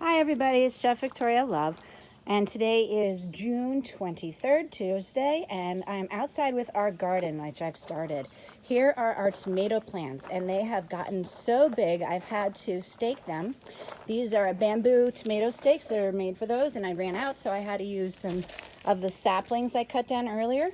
Hi everybody, it's Chef Victoria Love, and today is June 23rd, Tuesday, and I'm outside with our garden which I've started. Here are our tomato plants, and they have gotten so big I've had to stake them. These are bamboo tomato stakes that are made for those, and I ran out, so I had to use some of the saplings I cut down earlier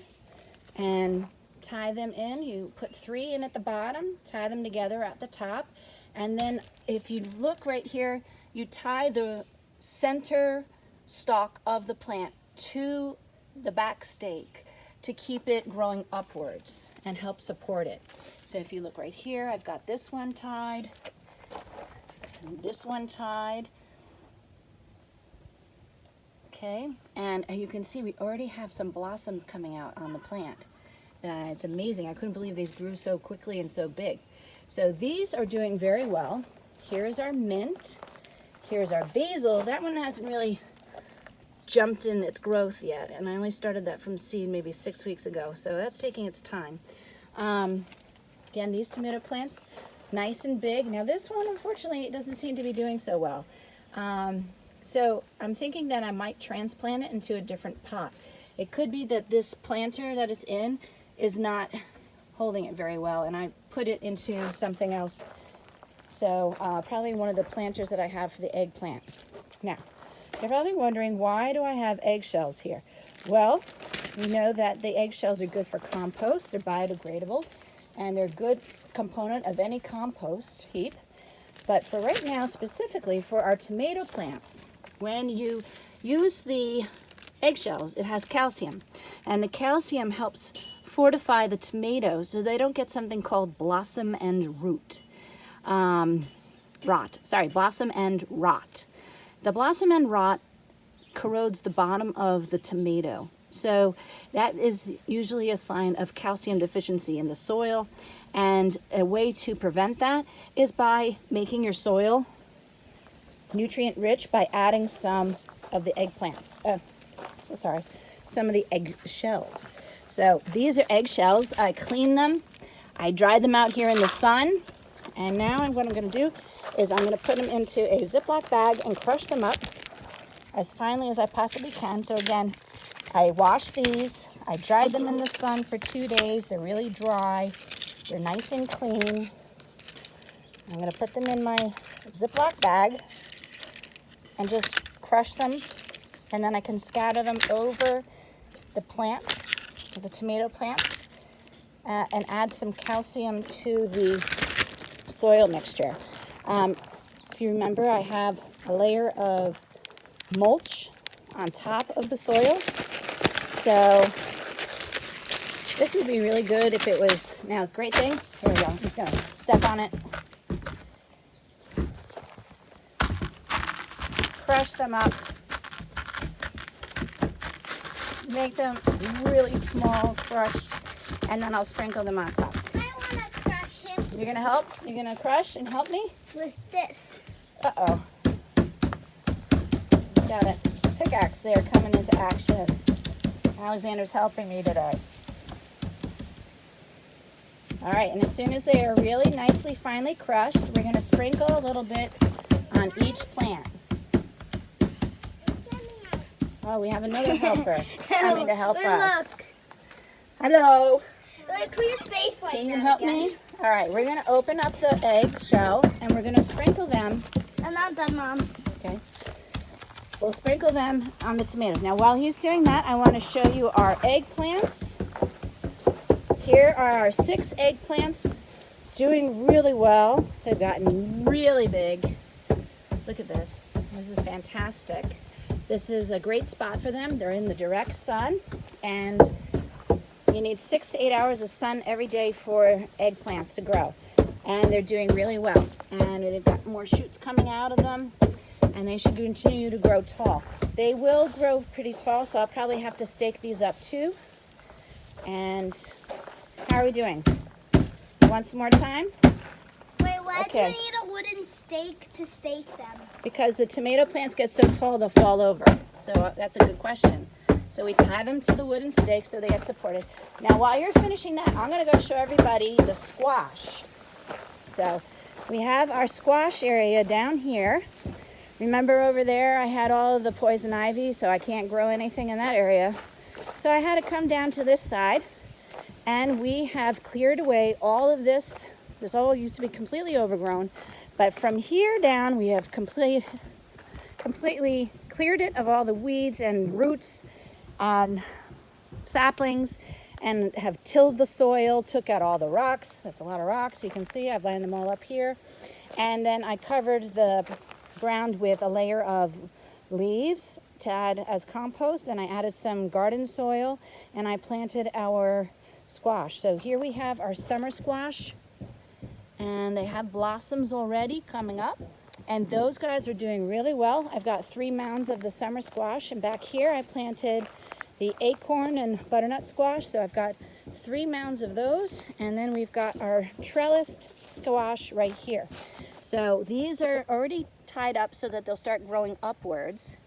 and tie them in. You put 3 in at the bottom, tie them together at the top, and then if you look right here, you tie the center stalk of the plant to the back stake to keep it growing upwards and help support it. So if you look right here, I've got this one tied, and this one tied. Okay, and you can see we already have some blossoms coming out on the plant. It's amazing. I couldn't believe these grew so quickly and so big. So these are doing very well. Here's our mint. Here's our basil. That one hasn't really jumped in its growth yet, and I only started that from seed maybe 6 weeks ago, so that's taking its time. Again, these tomato plants, nice and big. Now this one, unfortunately, it doesn't seem to be doing so well. So I'm thinking that I might transplant it into a different pot. It could be that this planter that it's in is not holding it very well, and I put it into something else. So probably one of the planters that I have for the eggplant. Now, you're probably wondering, why do I have eggshells here? Well, we know that the eggshells are good for compost. They're biodegradable, and they're a good component of any compost heap. But for right now, specifically for our tomato plants, when you use the eggshells, it has calcium, and the calcium helps fortify the tomatoes so they don't get something called blossom and blossom and rot. The blossom and rot corrodes the bottom of the tomato. So that is usually a sign of calcium deficiency in the soil. And a way to prevent that is by making your soil nutrient rich by adding some of the some of the egg shells. So these are eggshells. I cleaned them. I dried them out here in the sun. And now what I'm going to do is I'm going to put them into a Ziploc bag and crush them up as finely as I possibly can. So again, I washed these. I dried them in the sun for 2 days. They're really dry. They're nice and clean. I'm going to put them in my Ziploc bag and just crush them. And then I can scatter them over the plants, the tomato plants, and add some calcium to the soil mixture. If you remember, I have a layer of mulch on top of the soil. So this would be really good if it was, now great thing, here we go, I'm just gonna step on it. Crush them up. Make them really small, crushed, and then I'll sprinkle them on top. I want to crush him. You're gonna help? You're gonna crush and help me? With this. Uh-oh. Got a pickaxe there coming into action. Alexander's helping me today. All right, and as soon as they are really nicely finely crushed, we're gonna sprinkle a little bit on each plant. Oh, we have another helper coming to help us. Look. Hello. Look, put your face like that. Can you help me? All right, we're going to open up the egg shell, and we're going to sprinkle them. I'm not done, Mom. Okay. We'll sprinkle them on the tomatoes. Now, while he's doing that, I want to show you our eggplants. Here are our 6 eggplants doing really well. They've gotten really big. Look at this. This is fantastic. This is a great spot for them. They're in the direct sun, and you need 6 to 8 hours of sun every day for eggplants to grow. And they're doing really well. And they've got more shoots coming out of them, and they should continue to grow tall. They will grow pretty tall, so I'll probably have to stake these up too. And how are we doing? You want some more time? Wait, why Okay. do we need a wooden stake to stake them? Because the tomato plants get so tall they'll fall over. So that's a good question. So we tie them to the wooden stake so they get supported. Now while you're finishing that, I'm going to go show everybody the squash. So we have our squash area down here. Remember over there I had all of the poison ivy, so I can't grow anything in that area. So I had to come down to this side, and we have cleared away all of this. This all used to be completely overgrown, but from here down we have completely cleared it of all the weeds and roots and saplings, and have tilled the soil, took out all the rocks. That's a lot of rocks. You can see I've lined them all up here. And then I covered the ground with a layer of leaves to add as compost, and I added some garden soil, and I planted our squash. So here we have our summer squash, and they have blossoms already coming up, and those guys are doing really well. I've got 3 mounds of the summer squash, and back here I planted the acorn and butternut squash, so I've got 3 mounds of those, and then we've got our trellised squash right here. So these are already tied up so that they'll start growing upwards,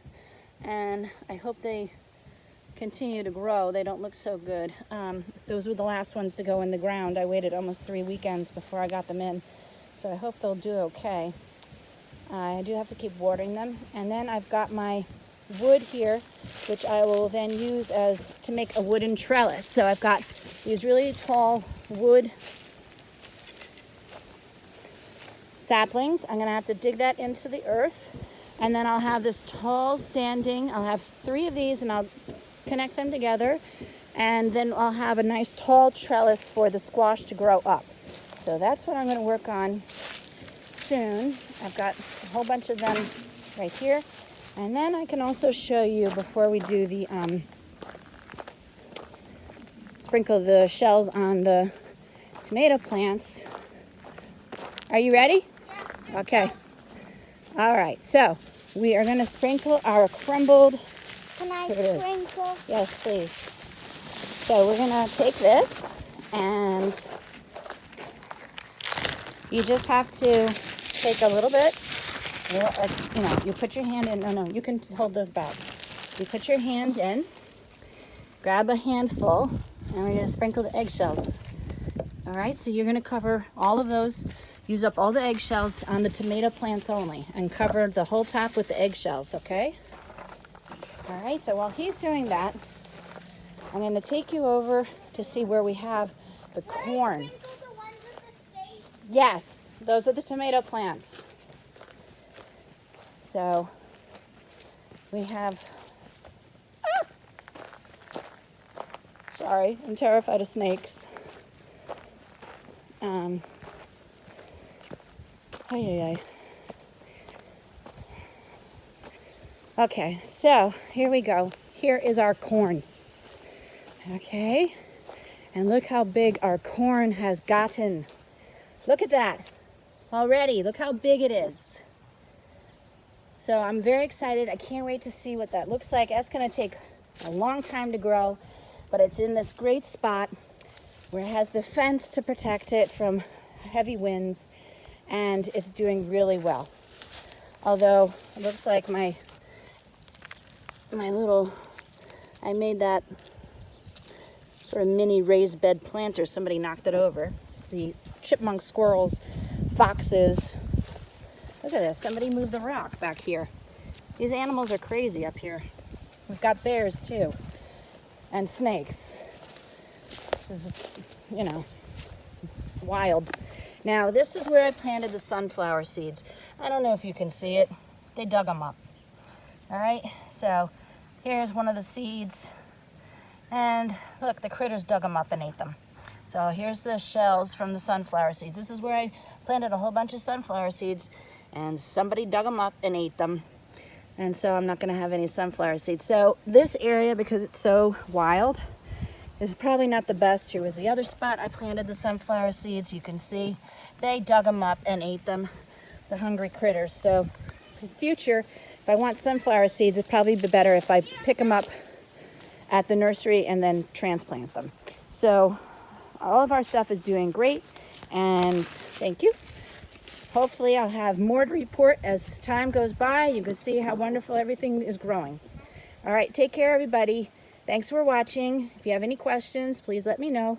and I hope they continue to grow. They don't look so good. Those were the last ones to go in the ground. I waited almost 3 weekends before I got them in, so I hope they'll do okay. I do have to keep watering them. And then I've got my wood here, which I will then use as to make a wooden trellis. So I've got these really tall wood saplings. I'm gonna have to dig that into the earth, and then I'll have this tall standing, I'll have 3 of these, and I'll connect them together, and then I'll have a nice tall trellis for the squash to grow up. So that's what I'm going to work on soon. I've got a whole bunch of them right here, and then I can also show you, before we do the sprinkle the shells on the tomato plants. Are you ready? Yeah. Okay. All right, so we are going to sprinkle our crumbled. Can I Here it is. sprinkle? Yes, please. So we're gonna take this, and you just have to take a little bit, you put your hand in, no, you can hold the bag. You put your hand in, grab a handful, and we're gonna sprinkle the eggshells. All right, so you're gonna cover all of those, use up all the eggshells on the tomato plants only, and cover the whole top with the eggshells, okay? All right, so while he's doing that, I'm going to take you over to see where we have the corn. Sprinkle the ones with the steak? Yes, those are the tomato plants. So we have, sorry, I'm terrified of snakes. Ay, ay, ay. Okay, so here we go. Here is our corn. Okay, and look how big our corn has gotten. Look at that already. Look how big it is. So I'm very excited. I can't wait to see what that looks like. That's going to take a long time to grow, but it's in this great spot where it has the fence to protect it from heavy winds, and it's doing really well. Although it looks like I made that sort of mini raised bed planter. Somebody knocked it over. The chipmunks, squirrels, foxes. Look at this. Somebody moved the rock back here. These animals are crazy up here. We've got bears too, and snakes. This is, wild. Now, this is where I planted the sunflower seeds. I don't know if you can see it. They dug them up. All right, so here's one of the seeds, and look, the critters dug them up and ate them. So here's the shells from the sunflower seeds. This is where I planted a whole bunch of sunflower seeds, and somebody dug them up and ate them, and so I'm not going to have any sunflower seeds. So this area, because it's so wild, is probably not the best. Here was the other spot I planted the sunflower seeds. You can see they dug them up and ate them, the hungry critters. So in future, if I want sunflower seeds, it'd probably be better if I pick them up at the nursery and then transplant them. So all of our stuff is doing great, and thank you. Hopefully I'll have more to report as time goes by. You can see how wonderful everything is growing. All right, take care, everybody. Thanks for watching. If you have any questions, please let me know,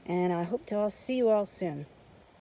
and I hope to see you all soon.